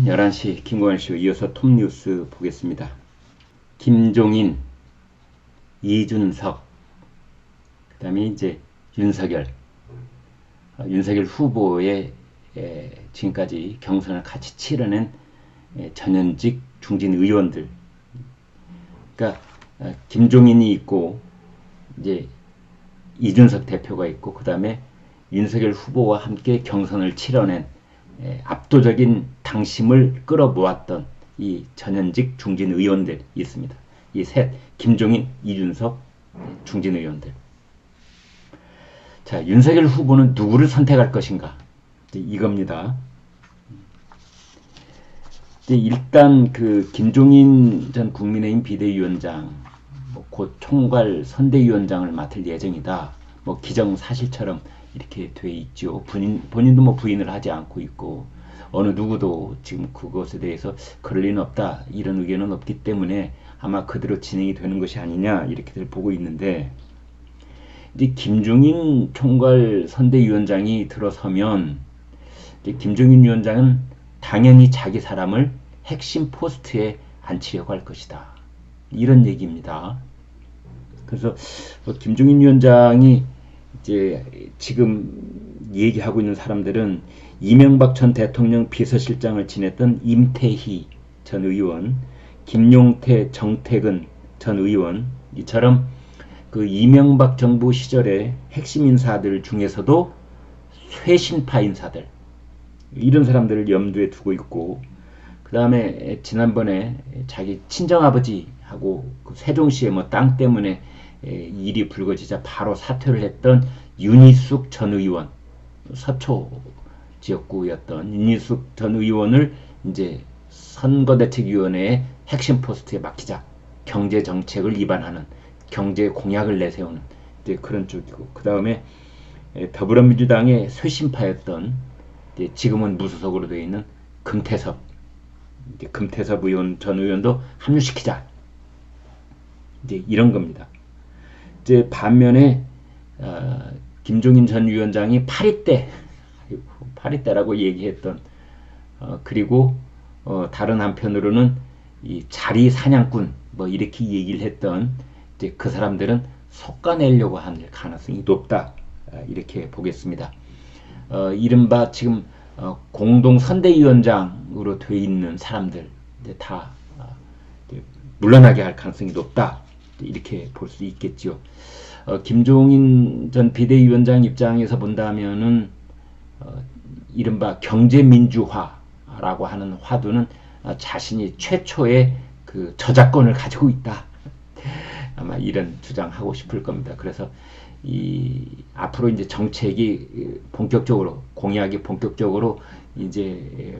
11시 김광일쇼 이어서 톱뉴스 보겠습니다. 김종인, 이준석, 그 다음에 이제 윤석열 후보의 지금까지 경선을 같이 치러낸 전현직 중진 의원들. 그러니까 김종인이 있고 이제 이준석 대표가 있고 그 다음에 윤석열 후보와 함께 경선을 치러낸 압도적인 당심을 끌어모았던 이 전현직 중진 의원들이 있습니다. 이 셋, 김종인, 이준석 중진 의원들. 자, 윤석열 후보는 누구를 선택할 것인가? 이겁니다. 일단 그 김종인 전 국민의힘 비대위원장, 곧 총괄 선대위원장을 맡을 예정이다. 기정사실처럼 이렇게 돼 있죠. 본인도 부인을 하지 않고 있고 어느 누구도 지금 그것에 대해서 그럴 리는 없다 이런 의견은 없기 때문에 아마 그대로 진행이 되는 것이 아니냐 이렇게들 보고 있는데, 이제 김종인 총괄 선대위원장이 들어서면 이제 김종인 위원장은 당연히 자기 사람을 핵심 포스트에 앉히려고 할 것이다 이런 얘기입니다. 그래서 김종인 위원장이 이제 지금 얘기하고 있는 사람들은 이명박 전 대통령 비서실장을 지냈던 임태희 전 의원, 김용태, 정태근 전 의원, 이처럼 그 이명박 정부 시절의 핵심 인사들 중에서도 쇄신파 인사들, 이런 사람들을 염두에 두고 있고, 그 다음에 지난번에 자기 친정아버지하고 그 세종시의 땅 때문에 일이 불거지자 바로 사퇴를 했던 윤희숙 전 의원, 서초 지역구였던 윤희숙 전 의원을 이제 선거대책위원회의 핵심 포스트에 맡기자, 경제정책을 위반하는 경제 공약을 내세우는 이제 그런 쪽이고, 그 다음에 더불어민주당의 쇄신파였던 지금은 무소속으로 되어 있는 금태섭 의원 전 의원도 합류시키자, 이제 이런 겁니다. 이제 반면에 김종인 전 위원장이 파리떼라고 얘기했던 그리고 다른 한편으로는 이 자리 사냥꾼 이렇게 얘기를 했던 이제 그 사람들은 솎아내려고 할 가능성이 높다 이렇게 보겠습니다. 이른바 지금 공동 선대위원장으로 되어 있는 사람들 이제 다 물러나게 할 가능성이 높다 이렇게 볼 수 있겠죠. 김종인 전 비대위원장 입장에서 본다면은 이른바 경제민주화라고 하는 화두는 자신이 최초의 그 저작권을 가지고 있다. 아마 이런 주장하고 싶을 겁니다. 그래서 앞으로 이제 정책이 본격적으로, 공약이 본격적으로 이제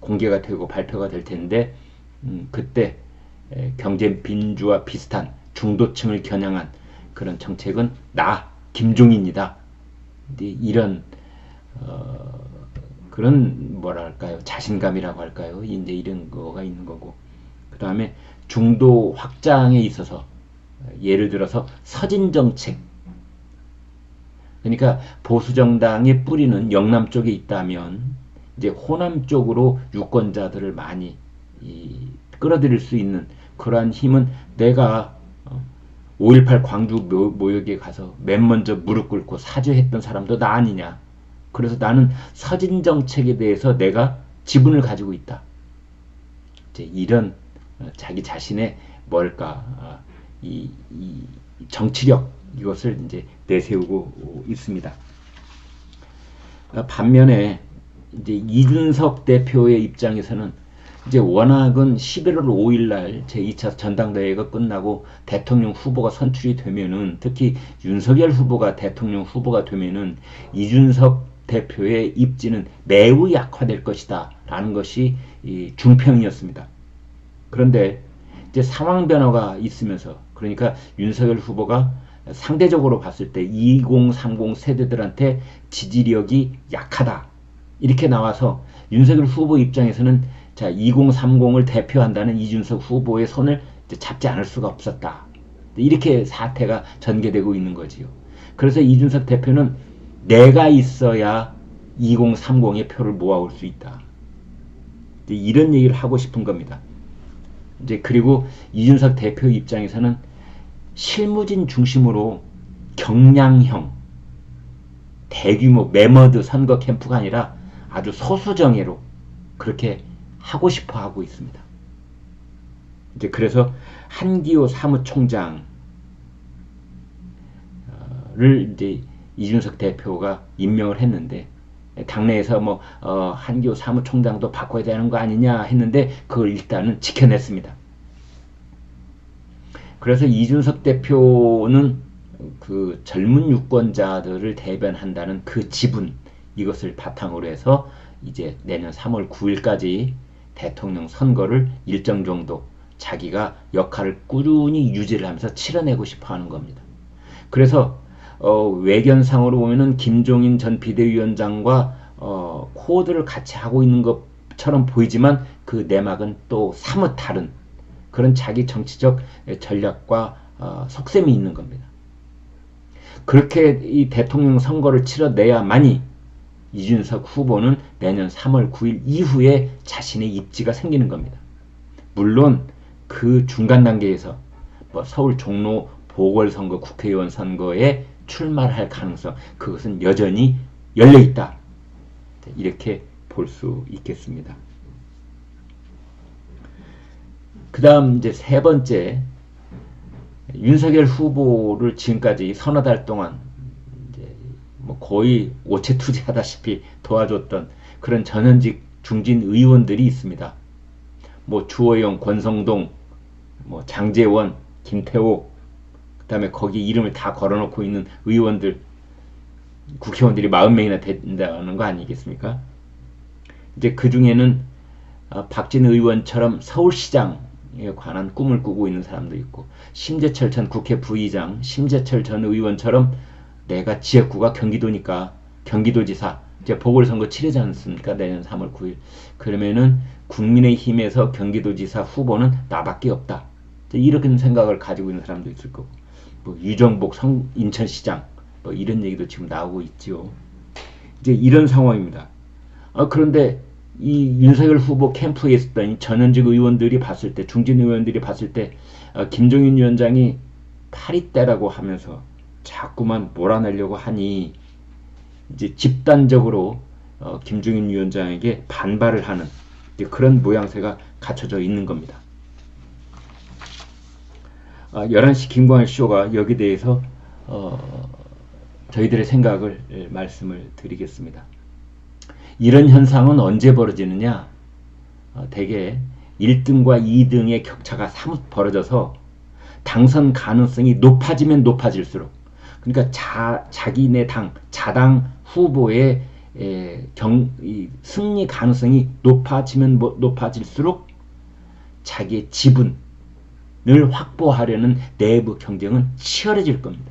공개가 되고 발표가 될 텐데, 그때 경제민주화 비슷한 중도층을 겨냥한 그런 정책은 김종인이다. 이런 그런 뭐랄까요, 자신감이라고 할까요, 이제 이런 거가 있는 거고, 그 다음에 중도 확장에 있어서 예를 들어서 서진 정책, 그러니까 보수 정당의 뿌리는 영남 쪽에 있다면 이제 호남 쪽으로 유권자들을 많이 끌어들일 수 있는 그러한 힘은 내가 5.18 광주 모욕에 가서 맨 먼저 무릎 꿇고 사죄했던 사람도 나 아니냐. 그래서 나는 서진 정책에 대해서 내가 지분을 가지고 있다. 이제 이런 자기 자신의 이 정치력, 이것을 이제 내세우고 있습니다. 반면에 이제 이준석 대표의 입장에서는 이제 워낙은 11월 5일 날 제2차 전당대회가 끝나고 대통령 후보가 선출이 되면은, 특히 윤석열 후보가 대통령 후보가 되면은 이준석 대표의 입지는 매우 약화될 것이다 라는 것이 중평이었습니다. 그런데 이제 상황 변화가 있으면서, 그러니까 윤석열 후보가 상대적으로 봤을 때 2030 세대들한테 지지력이 약하다 이렇게 나와서 윤석열 후보 입장에서는 2030을 대표한다는 이준석 후보의 손을 잡지 않을 수가 없었다, 이렇게 사태가 전개되고 있는 거지요. 그래서 이준석 대표는 내가 있어야 2030의 표를 모아올 수 있다, 이런 얘기를 하고 싶은 겁니다. 이제 그리고 이준석 대표 입장에서는 실무진 중심으로 경량형 대규모 매머드 선거 캠프가 아니라 아주 소수정예로 그렇게 하고 싶어 하고 있습니다. 이제 그래서 한기호 사무총장을 이제 이준석 대표가 임명을 했는데, 당내에서 뭐 한기호 사무총장도 바꿔야 되는 거 아니냐 했는데 그걸 일단은 지켜냈습니다. 그래서 이준석 대표는 그 젊은 유권자들을 대변한다는 그 지분, 이것을 바탕으로 해서 이제 내년 3월 9일까지 대통령 선거를 일정 정도 자기가 역할을 꾸준히 유지를 하면서 치러내고 싶어 하는 겁니다. 그래서 외견상으로 보면은 김종인 전 비대위원장과 코드를 같이 하고 있는 것처럼 보이지만 그 내막은 또 사뭇 다른 그런 자기 정치적 전략과 속셈이 있는 겁니다. 그렇게 이 대통령 선거를 치러내야만이 이준석 후보는 내년 3월 9일 이후에 자신의 입지가 생기는 겁니다. 물론 그 중간 단계에서 뭐 서울 종로 보궐선거 국회의원 선거에 출마를 할 가능성, 그것은 여전히 열려있다, 이렇게 볼 수 있겠습니다. 그 다음 이제 세 번째, 윤석열 후보를 지금까지 서너 달 동안 이제 뭐 거의 오체투지하다시피 도와줬던 그런 전현직 중진 의원들이 있습니다. 뭐 주호영, 권성동, 뭐 장제원, 김태호, 그 다음에 거기 이름을 다 걸어놓고 있는 의원들, 국회의원들이 40명이나 된다는 거 아니겠습니까? 이제 그 중에는 박진 의원처럼 서울시장에 관한 꿈을 꾸고 있는 사람도 있고, 심재철 전 국회 부의장, 심재철 전 의원처럼 내가 지역구가 경기도니까 경기도지사, 이제 보궐선거 치르지 않습니까? 내년 3월 9일. 그러면은 국민의힘에서 경기도지사 후보는 나밖에 없다, 이렇게 생각을 가지고 있는 사람도 있을 거고, 뭐 유정복 인천시장, 뭐 이런 얘기도 지금 나오고 있죠. 이제 이런 상황입니다. 그런데 이 윤석열 후보 캠프에 있었던 전현직 의원들이 봤을 때, 중진 의원들이 봤을 때 김종인 위원장이 파리떼라고 하면서 자꾸만 몰아내려고 하니 이제 집단적으로 김종인 위원장에게 반발을 하는 그런 모양새가 갖춰져 있는 겁니다. 11시 김광일 쇼가 여기 대해서 저희들의 생각을 말씀을 드리겠습니다. 이런 현상은 언제 벌어지느냐? 대개 1등과 2등의 격차가 사뭇 벌어져서 당선 가능성이 높아지면 높아질수록, 그러니까 자기네 당, 자당 후보의 승리 가능성이 높아지면 높아질수록 자기의 지분을 확보하려는 내부 경쟁은 치열해질 겁니다.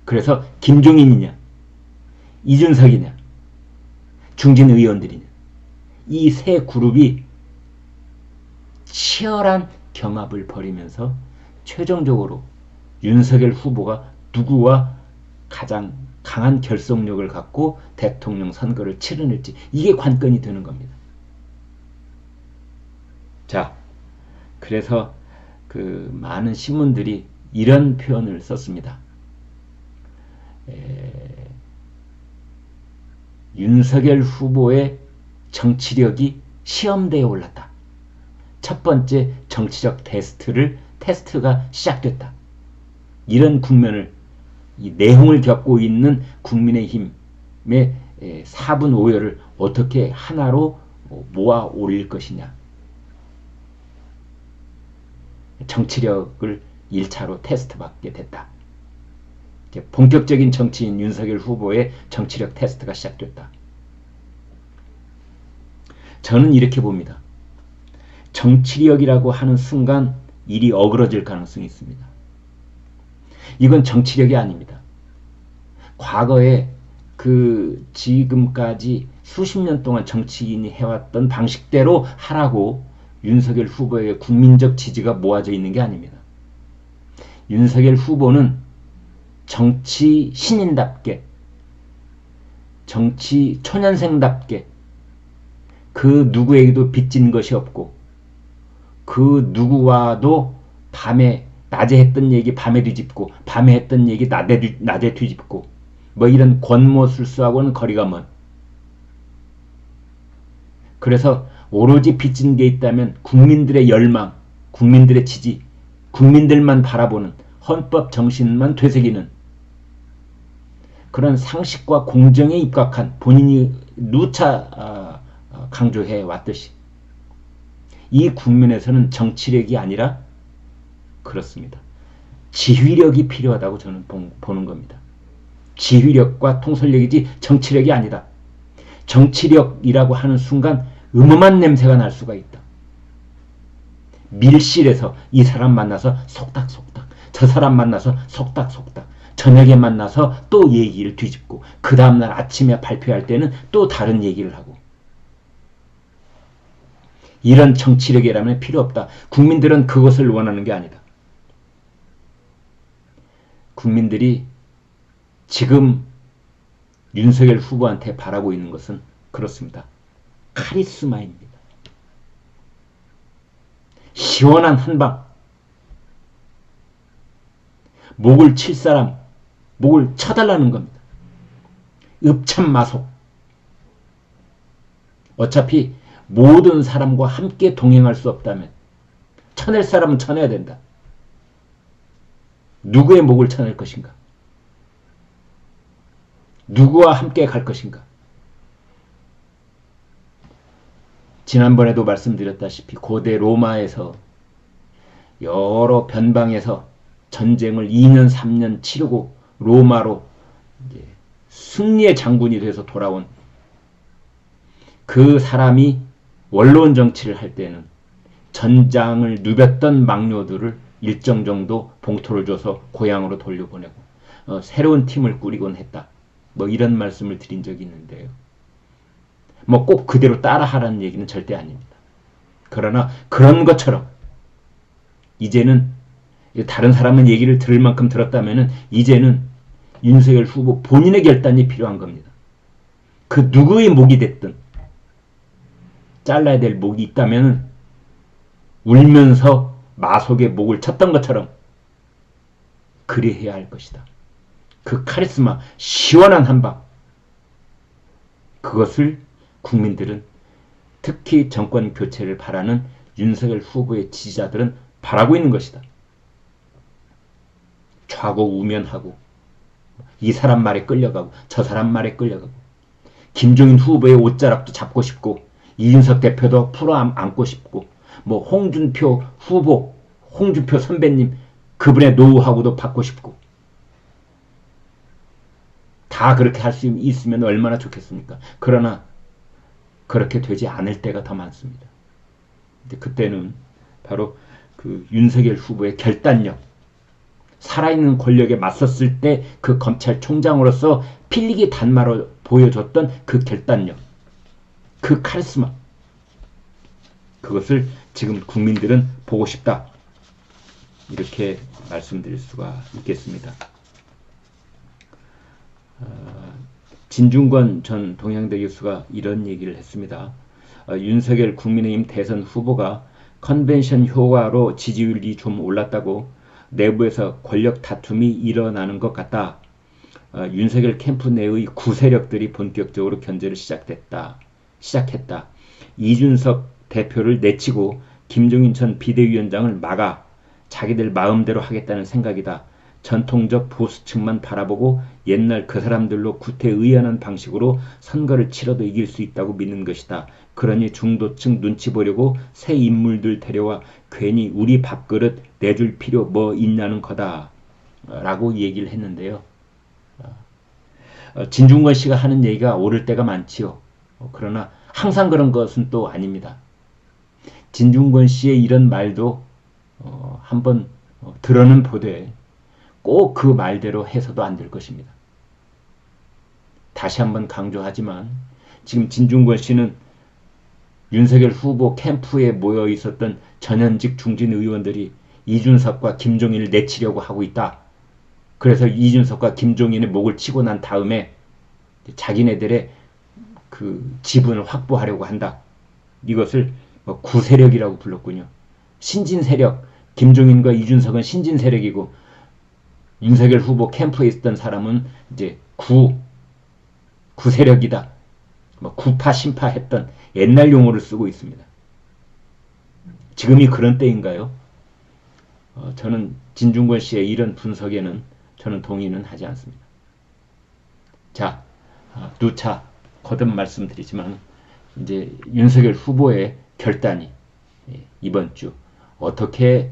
그래서 김종인이냐, 이준석이냐, 중진 의원들이냐, 이 세 그룹이 치열한 경합을 벌이면서 최종적으로 윤석열 후보가 누구와 가장 강한 결속력을 갖고 대통령 선거를 치러낼지, 이게 관건이 되는 겁니다. 자, 그래서 그 많은 신문들이 이런 표현을 썼습니다. 윤석열 후보의 정치력이 시험대에 올랐다. 첫 번째 정치적 테스트가 시작됐다. 이런 국면을, 이 내홍을 겪고 있는 국민의힘의 4분 5열을 어떻게 하나로 모아 올릴 것이냐. 정치력을 1차로 테스트받게 됐다. 본격적인 정치인 윤석열 후보의 정치력 테스트가 시작됐다. 저는 이렇게 봅니다. 정치력이라고 하는 순간 일이 어그러질 가능성이 있습니다. 이건 정치력이 아닙니다. 과거에 그 지금까지 수십 년 동안 정치인이 해왔던 방식대로 하라고 윤석열 후보의 국민적 지지가 모아져 있는 게 아닙니다. 윤석열 후보는 정치 신인답게, 정치 초년생답게 그 누구에게도 빚진 것이 없고 그 누구와도 낮에 했던 얘기 밤에 뒤집고 밤에 했던 얘기 낮에 뒤집고 뭐 이런 권모술수하고는 거리가 먼, 그래서 오로지 빚진 게 있다면 국민들의 열망, 국민들의 지지, 국민들만 바라보는 헌법 정신만 되새기는 그런 상식과 공정에 입각한, 본인이 누차 강조해 왔듯이 이 국면에서는 정치력이 아니라 그렇습니다. 지휘력이 필요하다고 저는 보는 겁니다. 지휘력과 통솔력이지 정치력이 아니다. 정치력이라고 하는 순간 음험한 냄새가 날 수가 있다. 밀실에서 이 사람 만나서 속닥속닥, 저 사람 만나서 속닥속닥, 저녁에 만나서 또 얘기를 뒤집고 그 다음날 아침에 발표할 때는 또 다른 얘기를 하고, 이런 정치력이라면 필요 없다. 국민들은 그것을 원하는 게 아니다. 국민들이 지금 윤석열 후보한테 바라고 있는 것은 그렇습니다. 카리스마입니다. 시원한 한방, 목을 칠 사람 목을 쳐달라는 겁니다. 읍참마속. 어차피 모든 사람과 함께 동행할 수 없다면 쳐낼 사람은 쳐내야 된다. 누구의 목을 쳐낼 것인가? 누구와 함께 갈 것인가? 지난번에도 말씀드렸다시피 고대 로마에서 여러 변방에서 전쟁을 2년 3년 치르고 로마로 이제 승리의 장군이 돼서 돌아온 그 사람이 원로원 정치를 할 때는 전장을 누볐던 망료들을 일정 정도 봉토를 줘서 고향으로 돌려보내고 새로운 팀을 꾸리곤 했다. 뭐 이런 말씀을 드린 적이 있는데요. 뭐 꼭 그대로 따라하라는 얘기는 절대 아닙니다. 그러나 그런 것처럼 이제는 다른 사람은 얘기를 들을 만큼 들었다면은 이제는 윤석열 후보 본인의 결단이 필요한 겁니다. 그 누구의 목이 됐든 잘라야 될 목이 있다면 울면서 마속에 목을 쳤던 것처럼 그리해야 할 것이다. 그 카리스마, 시원한 한방, 그것을 국민들은, 특히 정권 교체를 바라는 윤석열 후보의 지지자들은 바라고 있는 것이다. 좌고우면하고 이 사람 말에 끌려가고 저 사람 말에 끌려가고 김종인 후보의 옷자락도 잡고 싶고 이준석 대표도 풀어 안고 싶고 뭐 홍준표 후보, 홍준표 선배님 그분의 노후하고도 받고 싶고 다 그렇게 할 수 있으면 얼마나 좋겠습니까? 그러나 그렇게 되지 않을 때가 더 많습니다. 근데 그때는 바로 그 윤석열 후보의 결단력, 살아있는 권력에 맞섰을 때 그 검찰총장으로서 필리기 단마로 보여줬던 그 결단력, 그 카리스마, 그것을 지금 국민들은 보고 싶다. 이렇게 말씀드릴 수가 있겠습니다. 진중권 전 동양대 교수가 이런 얘기를 했습니다. 윤석열 국민의힘 대선 후보가 컨벤션 효과로 지지율이 좀 올랐다고 내부에서 권력 다툼이 일어나는 것 같다. 윤석열 캠프 내의 구세력들이 본격적으로 견제를 시작했다. 이준석 대표를 내치고 김종인 전 비대위원장을 막아 자기들 마음대로 하겠다는 생각이다. 전통적 보수층만 바라보고 옛날 그 사람들로 구태의연한 방식으로 선거를 치러도 이길 수 있다고 믿는 것이다. 그러니 중도층 눈치 보려고 새 인물들 데려와 괜히 우리 밥그릇 내줄 필요 뭐 있냐는 거다. 라고 얘기를 했는데요. 진중권 씨가 하는 얘기가 옳을 때가 많지요. 그러나 항상 그런 것은 또 아닙니다. 진중권 씨의 이런 말도 한번 들어는 보되 꼭 그 말대로 해서도 안 될 것입니다. 다시 한번 강조하지만 지금 진중권 씨는 윤석열 후보 캠프에 모여 있었던 전현직 중진 의원들이 이준석과 김종인을 내치려고 하고 있다. 그래서 이준석과 김종인의 목을 치고 난 다음에 자기네들의 그 지분을 확보하려고 한다. 이것을 구세력이라고 불렀군요. 신진세력, 김종인과 이준석은 신진세력이고 윤석열 후보 캠프에 있었던 사람은 이제 구세력이다. 구파 신파 했던 옛날 용어를 쓰고 있습니다. 지금이 그런 때인가요? 저는 진중권 씨의 이런 분석에는 저는 동의는 하지 않습니다. 자, 누차 거듭 말씀드리지만 이제 윤석열 후보의 결단이 이번 주 어떻게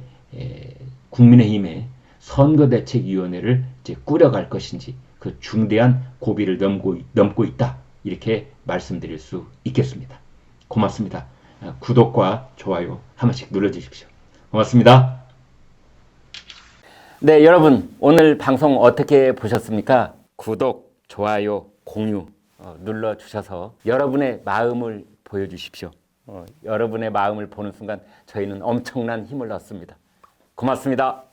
국민의힘의 선거대책위원회를 이제 꾸려갈 것인지 그 중대한 고비를 넘고 있다. 이렇게 말씀드릴 수 있겠습니다. 고맙습니다. 구독과 좋아요 한 번씩 눌러주십시오. 고맙습니다. 네, 여러분 오늘 방송 어떻게 보셨습니까? 구독, 좋아요, 공유 눌러주셔서 여러분의 마음을 보여주십시오. 여러분의 마음을 보는 순간 저희는 엄청난 힘을 얻습니다. 고맙습니다.